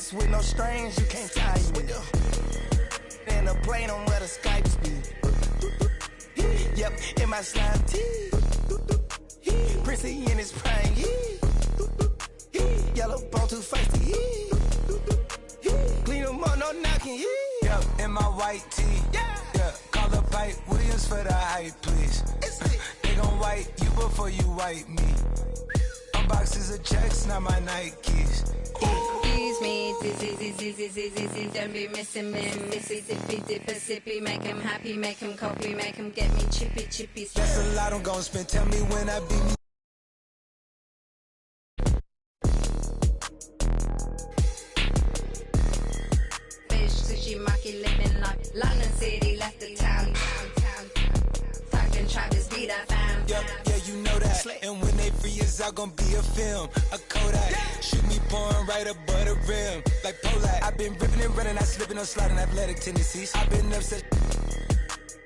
Wrist with no strings, you can't tie you. In a plane on where the Skypes be. Yep, in my slime tee. Prissy in his prime, yellow bone too feisty, clean them up, no knocking, yep, in my white tee, yeah, call up Pipe Williams for the hype, please. They gon' wipe you before you wipe me. Unboxes of checks, not my Nikes. Excuse me, dizzy, don't be missing me. Missy, dippy, dipper, sippy, make him happy, make him copy, make him get me chippy. That's a lot I'm gon' spend, tell me when I be me. Fish, sushi, maki, living like London City, left the town. Talking Travis, be that fam. Yeah, you know that. And when they free us out, gon' be a film, a Kodak. Shoot me pouring right above the rim, like Polak. I've been ripping and running, I slipping on sliding athletic tendencies. I've been upset,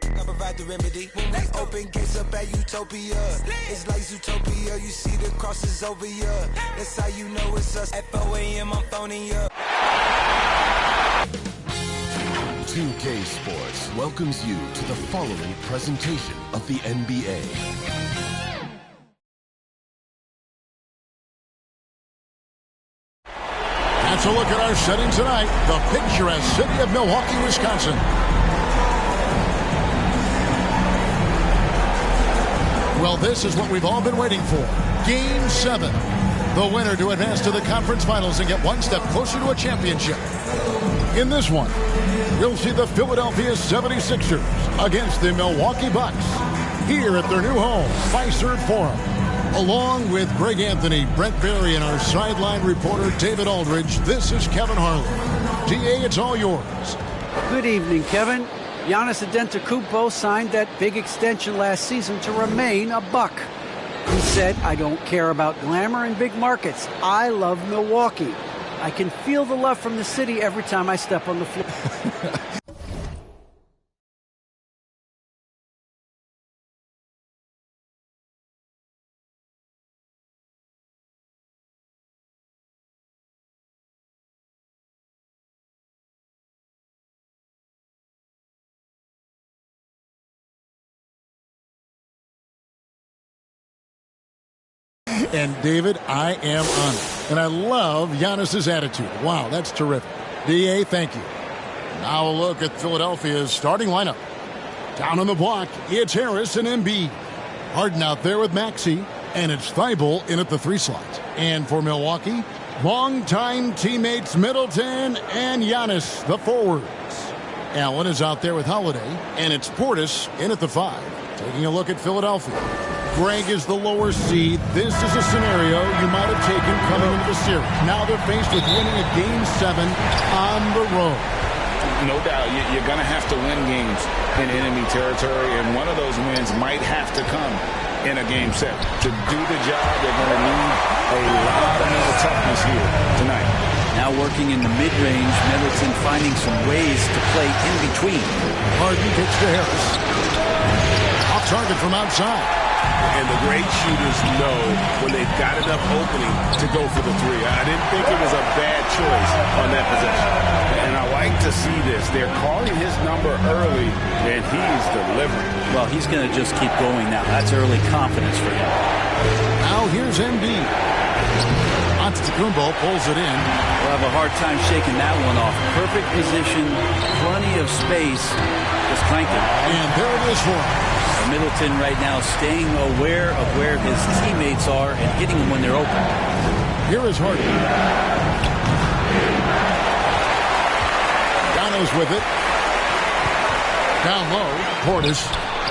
I provide the remedy. When we open gates up at Utopia, it's like Zootopia, you see the crosses over ya. That's how you know it's us. At 4 a.m. I'm phoning ya. 2K Sports welcomes you to the following presentation of the NBA. That's a look at our setting tonight, the picturesque city of Milwaukee, Wisconsin. Well, this is what we've all been waiting for. Game 7. The winner to advance to the conference finals and get one step closer to a championship. In this one, we'll see the Philadelphia 76ers against the Milwaukee Bucks here at their new home, Fiserv Forum. Along with Greg Anthony, Brent Berry, and our sideline reporter David Aldridge, this is Kevin Harlan. DA, it's all yours. Good evening, Kevin. Giannis Antetokounmpo signed that big extension last season to remain a Buck. He said, I don't care about glamour and big markets. I love Milwaukee. I can feel the love from the city every time I step on the floor. And David, I am honored. And I love Giannis's attitude. Wow, that's terrific. DA, thank you. Now a look at Philadelphia's starting lineup. Down on the block, it's Harris and Embiid. Harden out there with Maxey, and it's Thibault in at the 3 slot. And for Milwaukee, longtime teammates Middleton and Giannis, the forwards. Allen is out there with Holiday, and it's Portis in at the 5. Taking a look at Philadelphia. Greg is the lower seed. This is a scenario you might have taken coming into the series. Now they're faced with winning a Game 7 on the road. No doubt, you're going to have to win games in enemy territory, and one of those wins might have to come in a Game 7. To do the job, they're going to need a lot of mental toughness here tonight. Now working in the mid-range, Middleton finding some ways to play in between. Harden kicks to Harris. Off target from outside. And the great shooters know when they've got enough opening to go for the 3. I didn't think it was a bad choice on that possession. And I like to see this. They're calling his number early, and he's delivering. Well, he's going to just keep going now. That's early confidence for him. Now here's Embiid. Antetokounmpo pulls it in. We'll have a hard time shaking that one off. Perfect position, plenty of space. Just cranking. And there it is for him. Middleton right now staying aware of where his teammates are and hitting them when they're open. Here is Harden. Gano's with it. Down low. Portis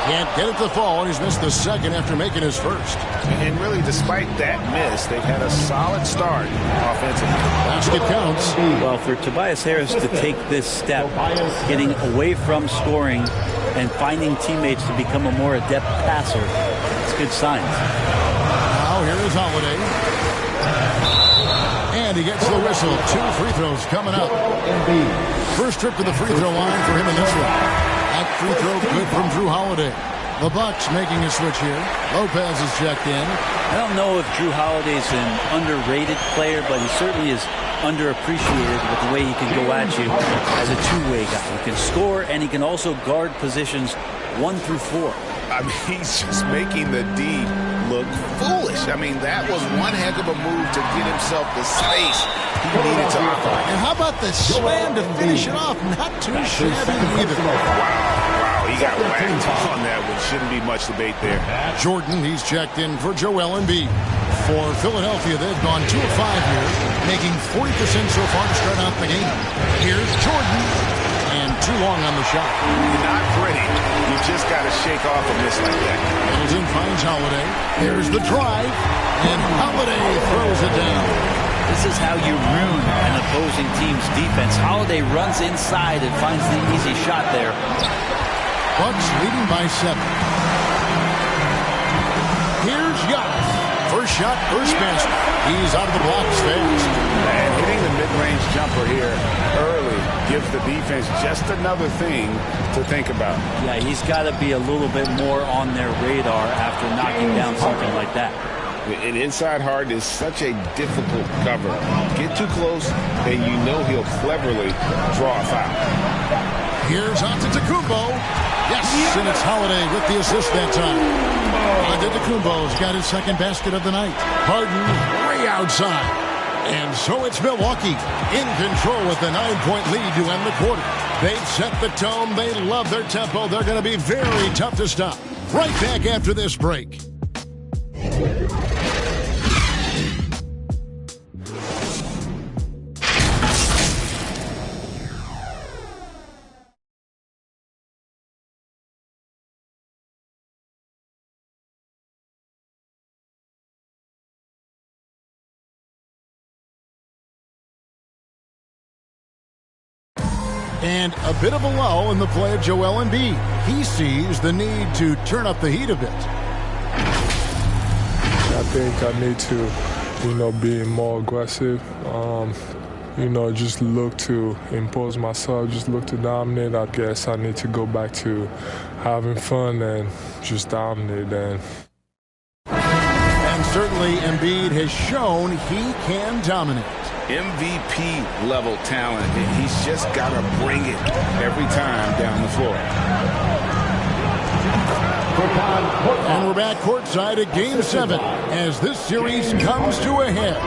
can't get it to fall. He's missed the second after making his first. And really, despite that miss, they've had a solid start offensively. Basket counts. Well, for Tobias Harris to take this step, getting away from scoring and finding teammates to become a more adept passer, it's good signs. Now here is Holiday. And he gets the whistle. 2 free throws coming up. First trip to the free throw line for him in this one. That free throw good from Drew Holiday. The Bucks making a switch here. Lopez is checked in. I don't know if Jrue Holiday's an underrated player, but he certainly is underappreciated with the way he can go at you as a two-way guy. He can score, and he can also guard positions 1 through 4. I mean, he's just making the D look foolish. I mean, that was one heck of a move to get himself the space he needed to operate. And how about the slam to finish it off? Not too shabby either. Wow, he got whacked on that one. Shouldn't be much debate there. Jordan, he's checked in for Joel Embiid. For Philadelphia, they've gone 2 of 5 here, making 40% so far to start out the game. Here's Jordan, and too long on the shot. Not pretty. You just got to shake off a miss like that. Middleton finds Holiday. There's the drive, and Holiday throws it down. This is how you ruin an opposing team's defense. Holiday runs inside and finds the easy shot there. Bucks leading by 7. Here's Giannis. First shot, first basket. He's out of the blocks fast. And hitting the mid-range jumper here early gives the defense just another thing to think about. Yeah, he's got to be a little bit more on their radar after knocking down something like that. An inside Harden is such a difficult cover. Get too close, and you know he'll cleverly draw a foul. Here's Antetokounmpo. Yes, and it's Holiday with the assist that time. Antetokounmpo's got his second basket of the night. Harden way outside. And so it's Milwaukee in control with the 9-point lead to end the quarter. They've set the tone. They love their tempo. They're going to be very tough to stop. Right back after this break. And a bit of a lull in the play of Joel Embiid. He sees the need to turn up the heat a bit. I think I need to, be more aggressive. Just look to impose myself, just look to dominate. I guess I need to go back to having fun and just dominate. And certainly Embiid has shown he can dominate. MVP level talent. He's just got to bring it every time down the floor. And we're back courtside at Game 7 as this series comes to a head.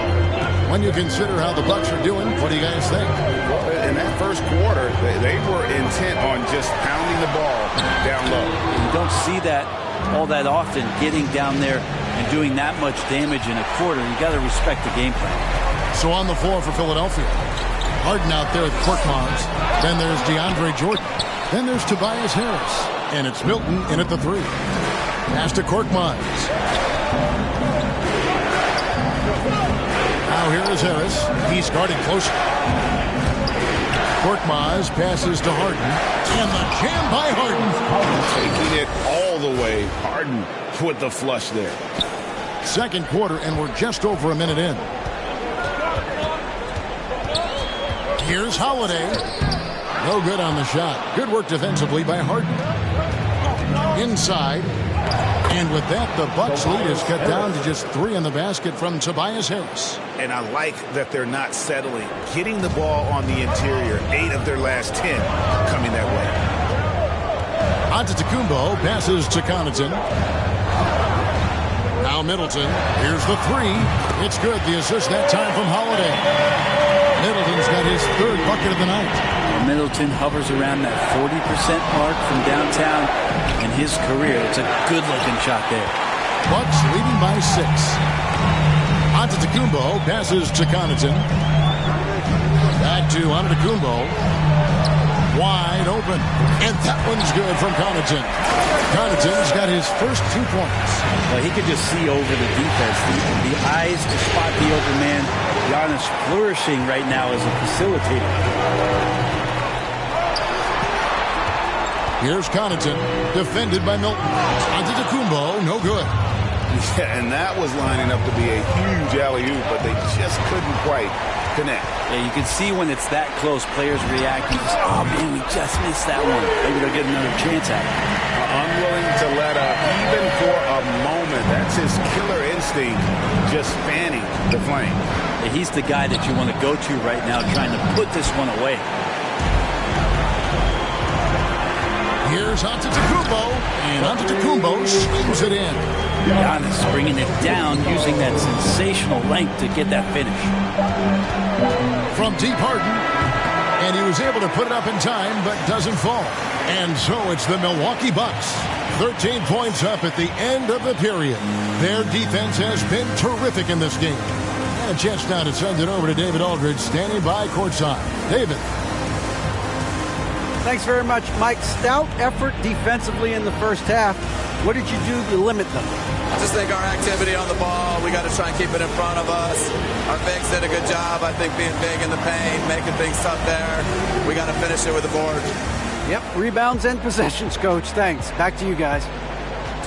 When you consider how the Bucks are doing, what do you guys think? Well, in that first quarter, they were intent on just pounding the ball down low. You don't see that all that often, getting down there and doing that much damage in a quarter. You got to respect the game plan. So on the floor for Philadelphia, Harden out there with Korkmaz. Then there's DeAndre Jordan. Then there's Tobias Harris. And it's Milton in at the 3. Pass to Korkmaz. Now here is Harris. He's guarding closer. Korkmaz passes to Harden. And the jam by Harden. Taking it all the way. Harden with the flush there. Second quarter, and we're just over a minute in. Here's Holiday. No good on the shot. Good work defensively by Harden. Inside. And with that, the Bucks lead is cut down to just 3 in the basket from Tobias Harris. And I like that they're not settling. Getting the ball on the interior. 8 of their last 10 coming that way. Antetokounmpo passes to Connaughton. Now Middleton. Here's the 3. It's good. The assist that time from Holiday. Middleton's got his 3rd bucket of the night. Middleton hovers around that 40% mark from downtown in his career. It's a good-looking shot there. Bucks leading by 6. Antetokounmpo passes to Connaughton. Back to Antetokounmpo. Wide open. And that one's good from Connaughton. Connaughton's got his first 2 points. Well, he could just see over the defense. The eyes to spot the open man. Giannis flourishing right now as a facilitator. Here's Connaughton, defended by Milton. Antetokounmpo, no good. Yeah, and that was lining up to be a huge alley-oop, but they just couldn't quite connect. Yeah, you can see when it's that close, players react. You just, oh man, we just missed that one. Maybe they'll get another chance at it. unwilling to let up, even for a moment. That's his killer instinct, just fanning the flame. He's the guy that you want to go to right now, trying to put this one away. Here's Antetokounmpo, and Antetokounmpo swings it in. Giannis bringing it down, using that sensational length to get that finish. From deep, Harden, and he was able to put it up in time, but doesn't fall. And so it's the Milwaukee Bucks. 13 points up at the end of the period. Their defense has been terrific in this game. And a chance now to send it over to David Aldridge, standing by courtside. David. Thanks very much, Mike. Stout effort defensively in the first half. What did you do to limit them? I just think our activity on the ball, we got to try and keep it in front of us. Our bigs did a good job, I think, being big in the paint, making things tough there. We got to finish it with the board. Yep, rebounds and possessions, Coach. Thanks. Back to you guys.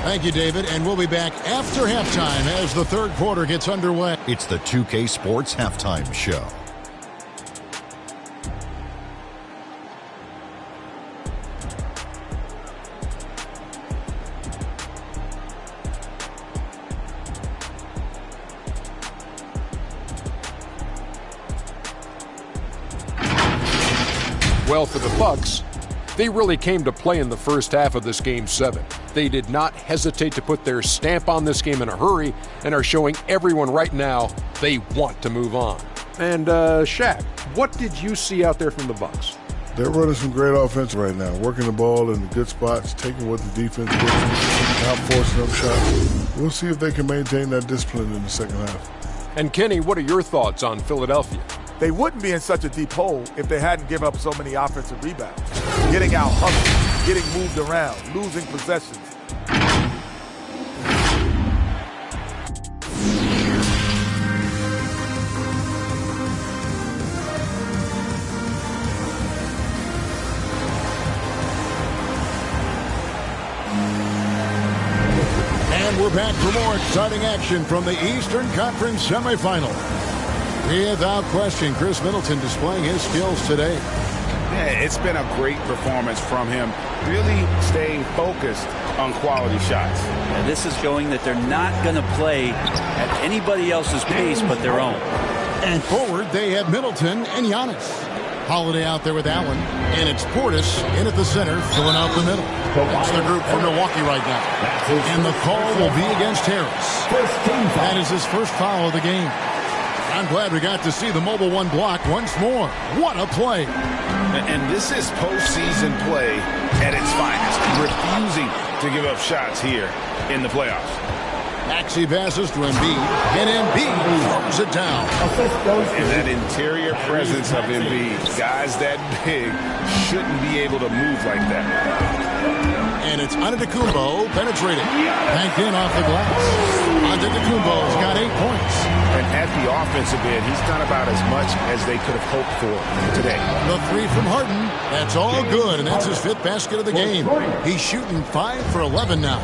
Thank you, David, and we'll be back after halftime as the third quarter gets underway. It's the 2K Sports Halftime Show. Well, for the Bucks, they really came to play in the first half of this Game 7. They did not hesitate to put their stamp on this game in a hurry and are showing everyone right now they want to move on. And, Shaq, what did you see out there from the Bucks? They're running some great offense right now, working the ball in the good spots, taking what the defense gives them, not forcing up shots. We'll see if they can maintain that discipline in the second half. And, Kenny, what are your thoughts on Philadelphia? They wouldn't be in such a deep hole if they hadn't given up so many offensive rebounds. Getting out hustled, getting moved around, losing possessions. And we're back for more exciting action from the Eastern Conference semifinal. Without question, Chris Middleton displaying his skills today. Yeah, it's been a great performance from him. Really staying focused on quality shots. And this is showing that they're not going to play at anybody else's pace but their own. And forward, they have Middleton and Giannis. Holiday out there with Allen, and it's Portis in at the center, filling out the middle. That's the group for Milwaukee right now. And the call will be against Harris. That is his first foul of the game. I'm glad we got to see the Mobile One block once more. What a play. And this is postseason play at its finest. Refusing to give up shots here in the playoffs. Maxey passes to Embiid, and Embiid throws it down. And that interior presence of Embiid, guys that big shouldn't be able to move like that. And it's Antetokounmpo penetrating. Banked in off the glass. Antetokounmpo's got 8 points. And at the offensive end, he's done about as much as they could have hoped for today. The three from Harden. That's all good, and that's his 5th basket of the game. He's shooting 5 for 11 now.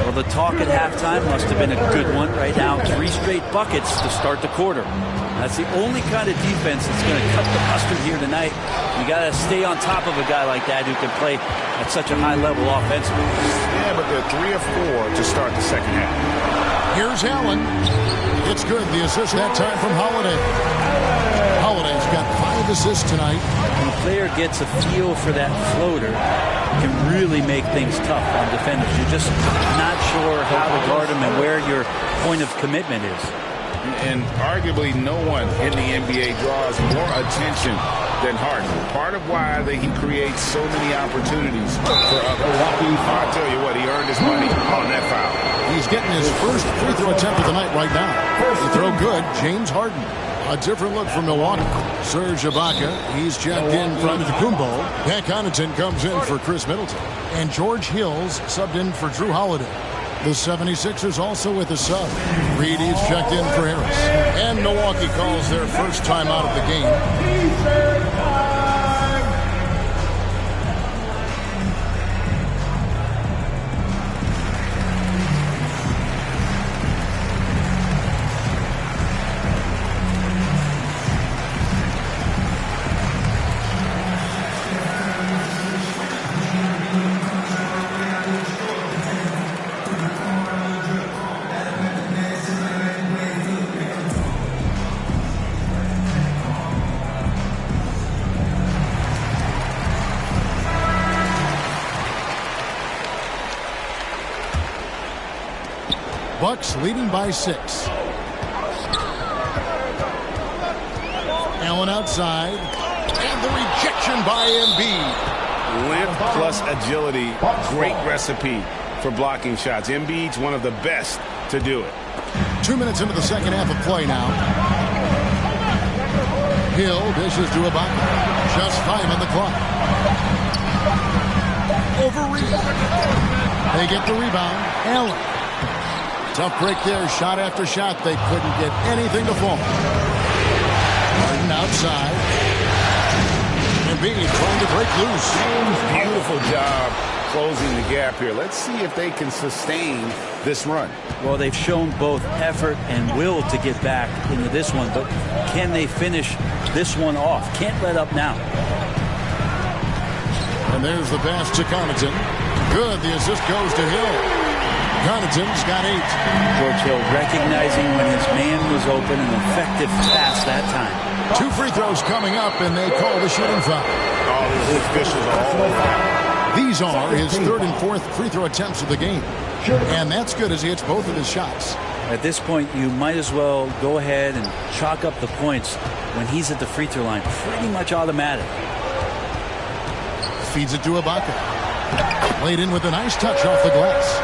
Well, the talk at halftime must have been a good one. Right now, 3 straight buckets to start the quarter. That's the only kind of defense that's going to cut the mustard here tonight. You got to stay on top of a guy like that who can play at such a high level offensively. Yeah, but they're 3 of 4 to start the second half. Here's Allen. It's good. The assist that time from Holiday. Holiday's got 5 assists tonight. When a player gets a feel for that floater, it can really make things tough on defenders. You're just not sure how to guard them and where your point of commitment is. And arguably no one in the NBA draws more attention than Harden. Part of why he creates so many opportunities for others. I'll tell you what, he earned his money on that foul. He's getting his first free throw attempt of the night right now. The throw good, James Harden. A different look from Milwaukee. Serge Ibaka, he's checked in from Antetokounmpo. Pat Connaughton comes in for Chris Middleton. And George Hills subbed in for Drew Holiday. The 76ers also with a sub. Reed is checked in for Harris. And Milwaukee calls their first time out of the game. Bucks leading by 6. Allen outside. And the rejection by Embiid. Length plus agility, great recipe for blocking shots. Embiid's one of the best to do it. 2 minutes into the second half of play now. Hill dishes to Ibaka. Just 5 on the clock. Over Reed. They get the rebound. Allen. Tough break there. Shot after shot. They couldn't get anything to fall. Harden outside. Embiid trying to break loose. Beautiful job closing the gap here. Let's see if they can sustain this run. Well, they've shown both effort and will to get back into this one, but can they finish this one off? Can't let up now. And there's the pass to Connaughton. Good. The assist goes to Hill. Connaughton's got 8. George Hill recognizing when his man was open, an effective pass that time. 2 free throws coming up, and they call the shooting foul. All these officials are all over. These are his 3rd and 4th free throw attempts of the game. And that's good as he hits both of his shots. At this point, you might as well go ahead and chalk up the points when he's at the free throw line. Pretty much automatic. Feeds it to Ibaka. Laid in with a nice touch off the glass.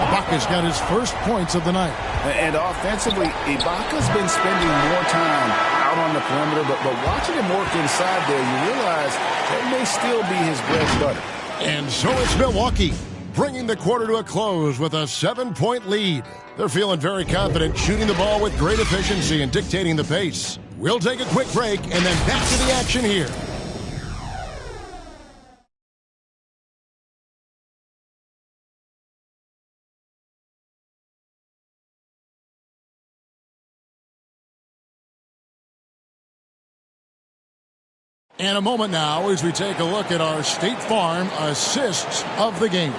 Ibaka's got his first points of the night. And offensively, Ibaka's been spending more time out on the perimeter, but watching him work inside there, you realize that may still be his bread and butter. And so it's Milwaukee, bringing the quarter to a close with a 7-point lead. They're feeling very confident, shooting the ball with great efficiency and dictating the pace. We'll take a quick break and then back to the action here. And a moment now as we take a look at our State Farm assists of the game.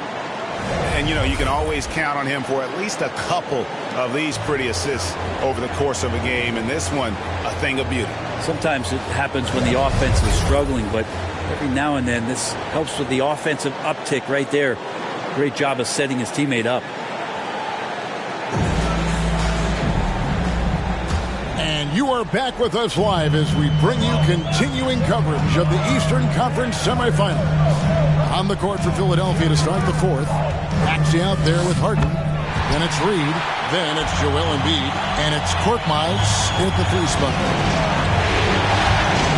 And, you know, you can always count on him for at least a couple of these pretty assists over the course of a game. And this one, a thing of beauty. Sometimes it happens when the offense is struggling, but every now and then this helps with the offensive uptick right there. Great job of setting his teammate up. And you are back with us live as we bring you continuing coverage of the Eastern Conference semifinals. On the court for Philadelphia to start the 4th. Maxey out there with Harden. Then it's Reed. Then it's Joel Embiid. And it's Korkmaz at the 3 spot.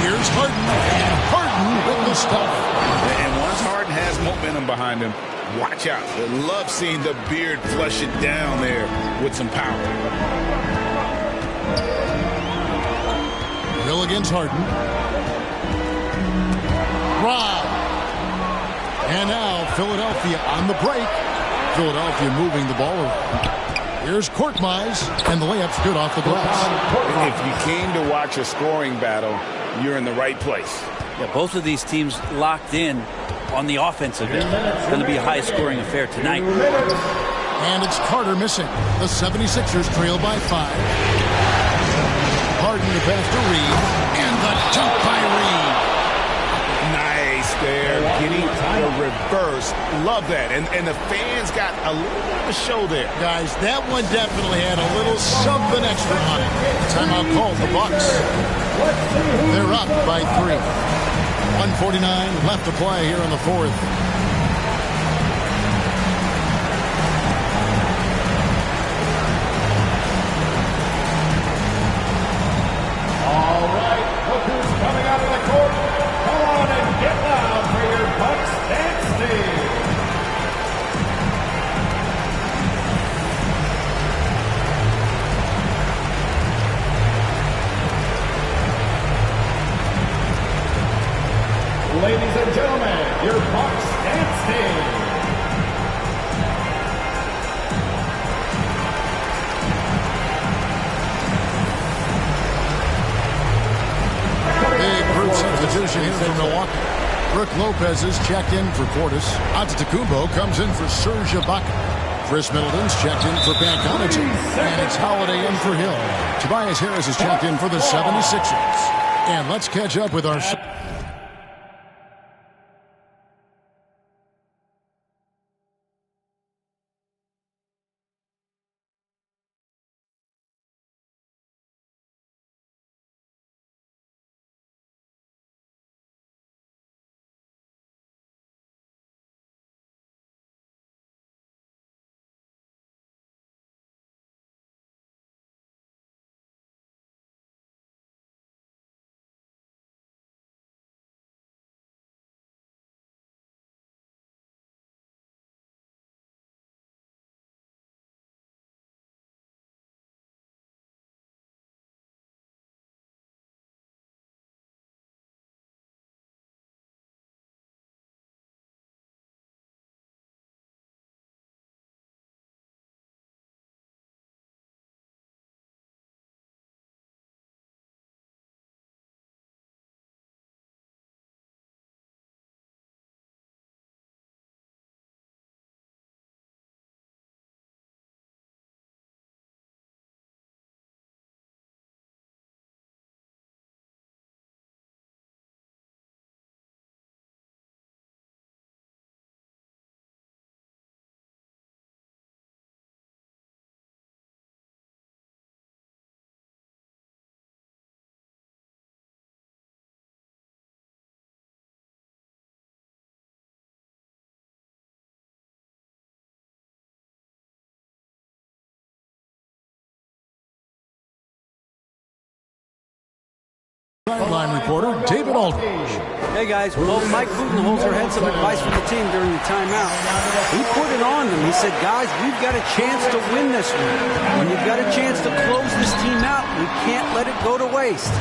Here's Harden. And Harden with the stuff. And once Harden has momentum behind him, watch out. I love seeing the beard flush it down there with some power. Hill against Harden. Rob. And now Philadelphia on the break. Philadelphia moving the ball around. Here's Korkmaz, and the layup's good off the glass. If you came to watch a scoring battle, you're in the right place. Yeah, both of these teams locked in on the offensive end. It's going to be a high-scoring affair tonight. And it's Carter missing. The 76ers trail by 5. Harden to pass to Reed. And the dunk by Reed. Nice there. Getting the reverse. Love that. And the fans got a little bit of a show there. Guys, that one definitely had a little something extra on it. Timeout called the Bucks. They're up by 3. 1:49 left to play here in the 4th. All right, look who's coming out of the court. Come on and get loud for your Bucks dance team. Ladies and gentlemen, your Bucks dance team. Big group substitution here for Milwaukee. Brook Lopez is checked in for Portis. Antetokounmpo comes in for Serge Ibaka. Chris Middleton's checked in for Pat Connaughton. And it's Holiday in for Hill. Tobias Harris is checked in for the 76ers. And let's catch up with our... Sideline reporter David Aldridge. Hey guys, well, Mike Budenholzer had some advice for the team during the timeout. He put it on them. He said, guys, we've got a chance to win this one. When you've got a chance to close this team out, we can't let it go to waste.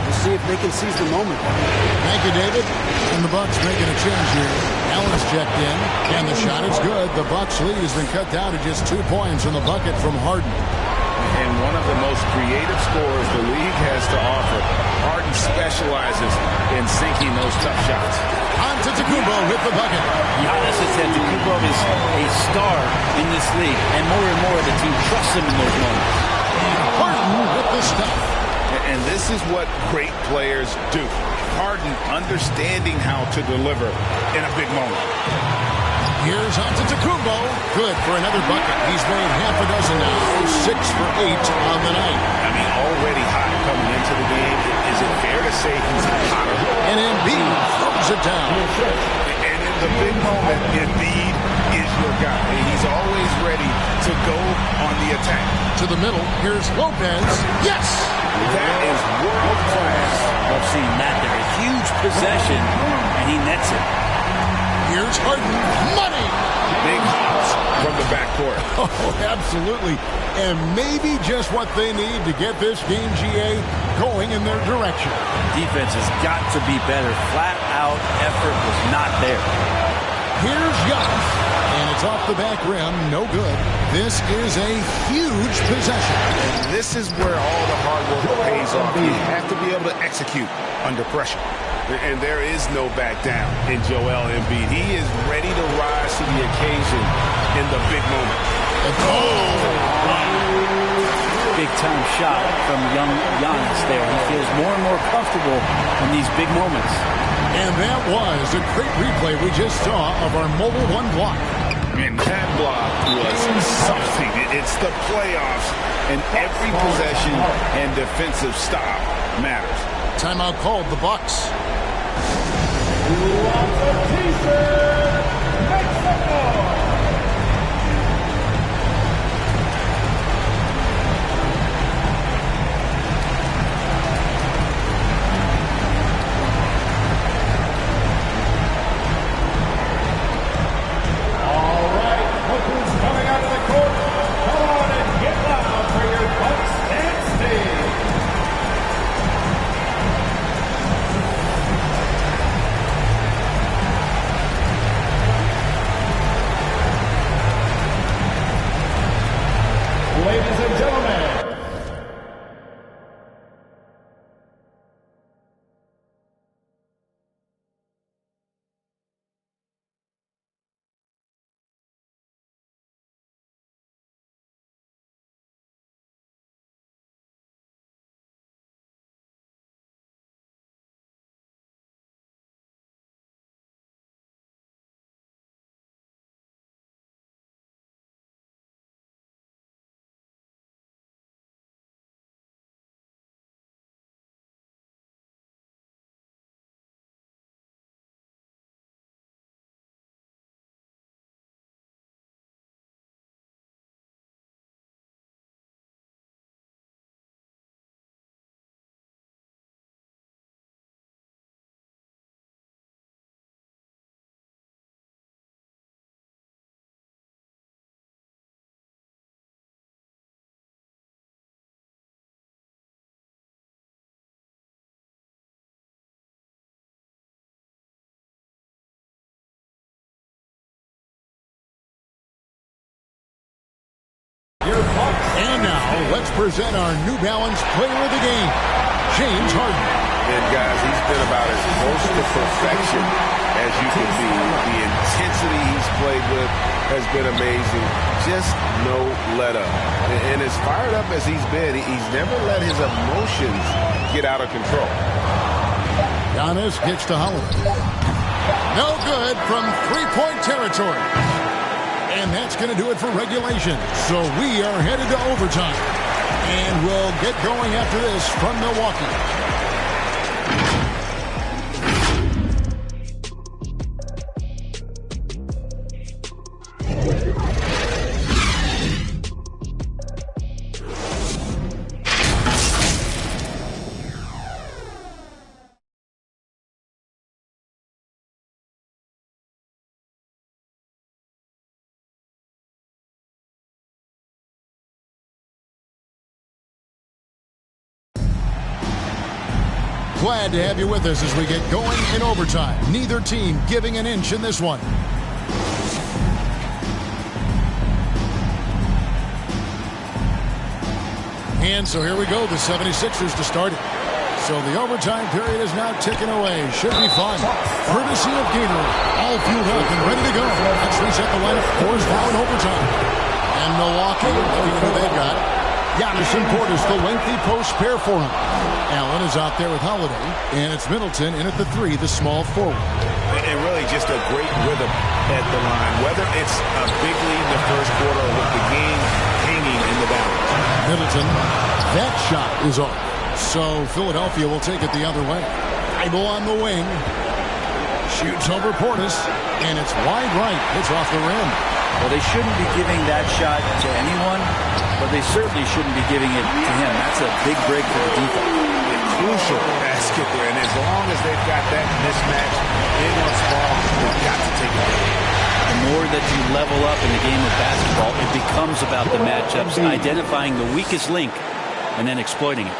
We'll see if they can seize the moment. Thank you, David. And the Bucks making a change here. Allen's checked in, and the shot is good. The Bucks lead has been cut down to just 2 points in the bucket from Harden. And one of the most creative scorers the league has to offer. Harden specializes in sinking those tough shots. Antetokounmpo with the bucket. Giannis Antetokounmpo is a star in this league, and more the team trusts him in those moments. Harden with the stop. And this is what great players do. Harden understanding how to deliver in a big moment. Here's Antetokounmpo. Good for another bucket. He's made half a dozen now. 6 for 8 on the night. I mean, already hot coming into the game. Is it fair to say he's hotter? And Embiid throws it down. And in the big moment, Embiid is your guy. He's always ready to go on the attack. To the middle. Here's Lopez. Yes! That is world class. I've seen that there. A huge possession, and he nets it. Here's Harden. Money! Big hops from the backcourt. Oh, absolutely. And maybe just what they need to get this game, GA, going in their direction. Defense has got to be better. Flat-out effort was not there. Here's Giannis. And it's off the back rim. No good. This is a huge possession. And this is where all the hard work pays off. You have to be able to execute under pressure. And there is no back down in Joel Embiid. He is ready to rise to the occasion in the big moment. Big-time shot from young Giannis there. He feels more and more comfortable in these big moments. And that was a great replay we just saw of our Mobile One block. And that block was something. It's the playoffs, and every possession and defensive stop matters. Timeout called, the Bucks. Ladies and gentlemen, And now, let's present our New Balance Player of the Game, James Harden. And guys, he's been about as close to perfection as you can be. The intensity he's played with has been amazing. Just no let up. And as fired up as he's been, he's never let his emotions get out of control. Giannis gets to Holiday. No good from three-point territory. And that's going to do it for regulation. So we are headed to overtime. And we'll get going after this from Milwaukee. Glad to have you with us as we get going in overtime. Neither team giving an inch in this one. And so here we go, the 76ers to start it. So the overtime period is now ticking away. Should be fun. Courtesy of Gatorade. All fueled up and ready to go. Let's reset the lineup. Fours now in overtime. And Milwaukee, looking at who they've got. Giannis and Portis, the lengthy post pair for him. Allen is out there with Holiday. And it's Middleton in at the 3, the small forward. And really just a great rhythm at the line. Whether it's a big lead in the first quarter or with the game hanging in the balance. Middleton, that shot is off. So Philadelphia will take it the other way. Idle on the wing. Shoots over Portis. And it's wide right. It's off the rim. Well, they shouldn't be giving that shot to anyone, but they certainly shouldn't be giving it to him. That's a big break for the defense. A crucial basket there. And as long as they've got that mismatch in on ball, they've got to take it. The more that you level up in the game of basketball, it becomes about the matchups, identifying the weakest link, and then exploiting it.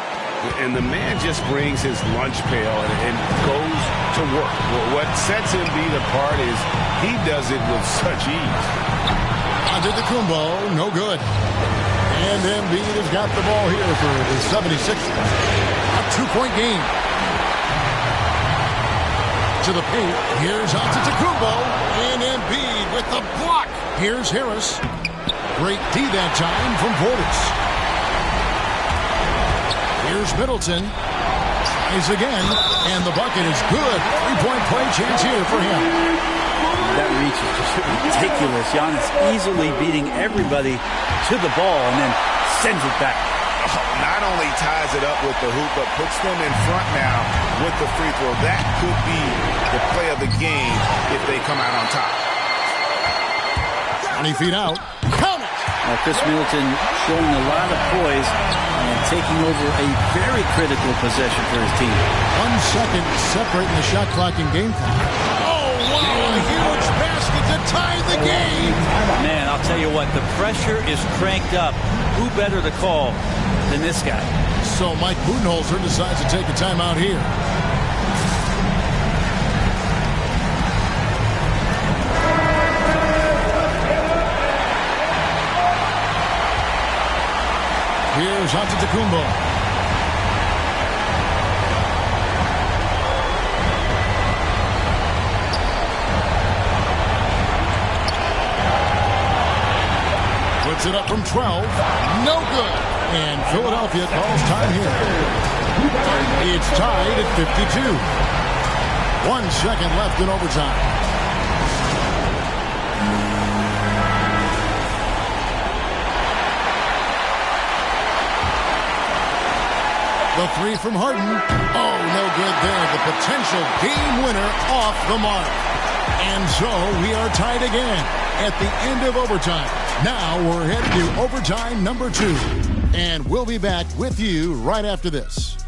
And the man just brings his lunch pail and goes to work. Well, what sets Embiid apart is he does it with such ease. Antetokounmpo, no good. And Embiid has got the ball here for the 76ers. A 2-point game. To the paint. Here's Antetokounmpo. And Embiid with the block. Here's Harris. Great D that time from Portis. Here's Middleton. Tries again. And the bucket is good. 3-point play chance here for him. That reach is just ridiculous. Giannis easily beating everybody to the ball and then sends it back. Oh, not only ties it up with the hoop, but puts them in front now with the free throw. That could be the play of the game if they come out on top. 20 feet out. Count it! Chris Middleton showing a lot of poise and taking over a very critical possession for his team. 1 second separating the shot clock and game clock. Oh, wow! A huge basket to tie the game! Man, I'll tell you what, the pressure is cranked up. Who better to call than this guy? So Mike Budenholzer decides to take a timeout here. Here's Antetokounmpo. Puts it up from 12. No good. And Philadelphia calls time here. It's tied at 52. 1 second left in overtime. The 3 from Harden. Oh, no good there. The potential game winner off the mark. And so we are tied again at the end of overtime. Now we're headed to overtime number 2. And we'll be back with you right after this.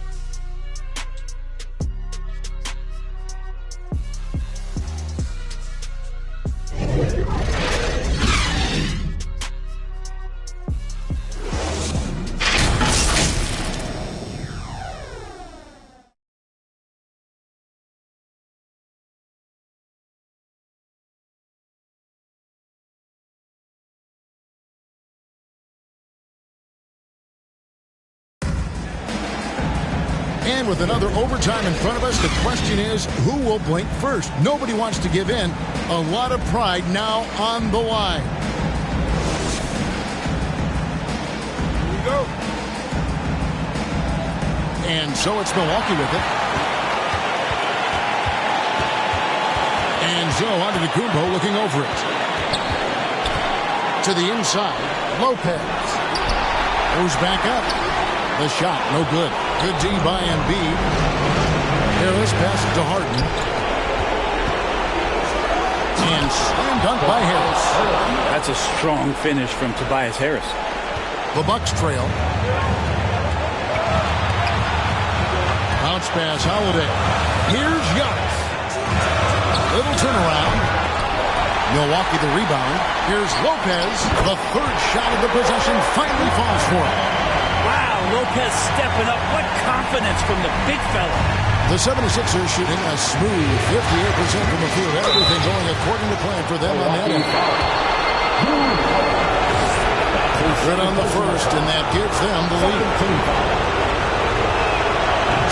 And with another overtime in front of us, the question is, who will blink first? Nobody wants to give in. A lot of pride now on the line. Here we go. And so it's Milwaukee with it. And so Antetokounmpo looking over it. To the inside, Lopez. Goes back up. The shot, no good. Good D by Embiid. Harris passes to Harden. And slam dunk by Harris. That's a strong finish from Tobias Harris. The Bucks trail. Bounce pass, Holiday. Here's Giannis. Little turnaround. Milwaukee the rebound. Here's Lopez. The third shot of the possession finally falls for him. Wow, Lopez stepping up. What confidence from the big fella. The 76ers shooting a smooth 58% from the field. Everything going according to plan for them on that end. Good on the first, and that gives them the lead.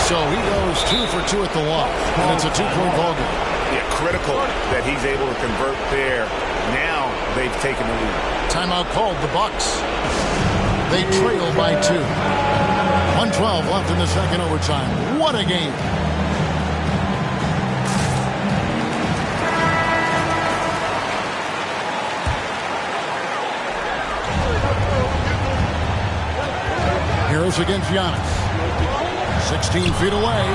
So he goes 2 for 2 at the line, and it's a 2-point ball game. Yeah, critical that he's able to convert there. Now they've taken the lead. Timeout called the Bucks. They trail by 2. 1:12 left in the second overtime. What a game. Here's against Giannis. 16 feet away,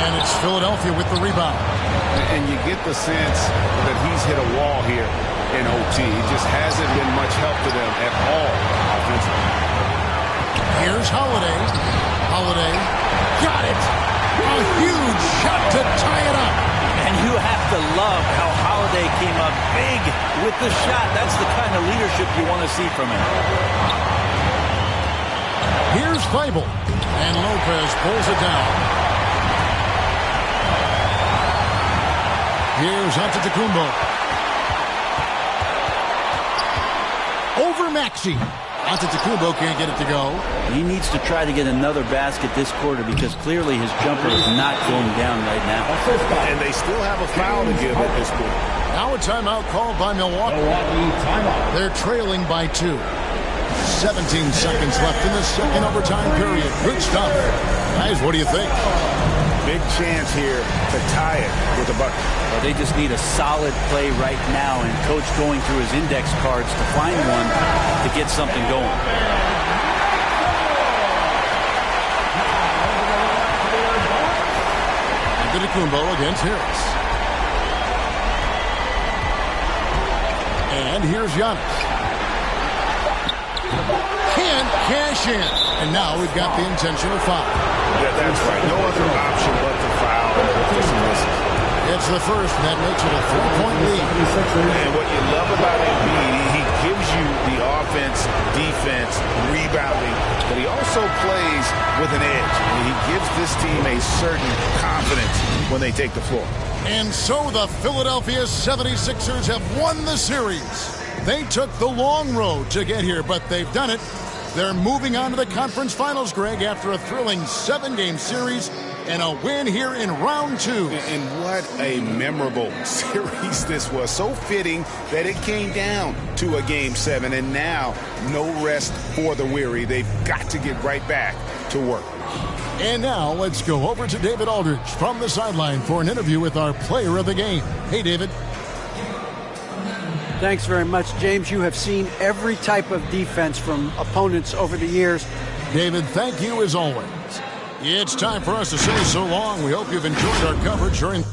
and it's Philadelphia with the rebound. And you get the sense that he's hit a wall here in OT. It just hasn't been much help to them at all offensively. Here's Holiday. Holiday got it. A huge shot to tie it up. And you have to love how Holiday came up big with the shot. That's the kind of leadership you want to see from him. Here's Thibault, and Lopez pulls it down. Here's Antetokounmpo. Over Maxey. Antetokounmpo can't get it to go. He needs to try to get another basket this quarter because clearly his jumper is not going down right now. And they still have a foul to give at this point. Now a timeout called by Milwaukee. They're trailing by 2. 17 seconds left in the second overtime period. Good stuff. Guys, what do you think? Big chance here to tie it with a bucket. Well, they just need a solid play right now, and Coach going through his index cards to find one to get something going. Antetokounmpo against Harris. And here's Giannis. Can't cash in. And now we've got the intentional foul. Yeah, that's right. No other option but to foul. It's the first, and that makes it a 3-point lead. And what you love about Embiid, he gives you the offense, defense, rebounding, but he also plays with an edge. And he gives this team a certain confidence when they take the floor. And so the Philadelphia 76ers have won the series. They took the long road to get here, but they've done it. They're moving on to the conference finals, Greg, after a thrilling 7-game series and a win here in round 2. And what a memorable series this was. So fitting that it came down to a Game 7, and now no rest for the weary. They've got to get right back to work. And now let's go over to David Aldridge from the sideline for an interview with our player of the game. Hey, David. Thanks very much, James. You have seen every type of defense from opponents over the years. David, thank you as always. It's time for us to say so long. We hope you've enjoyed our coverage during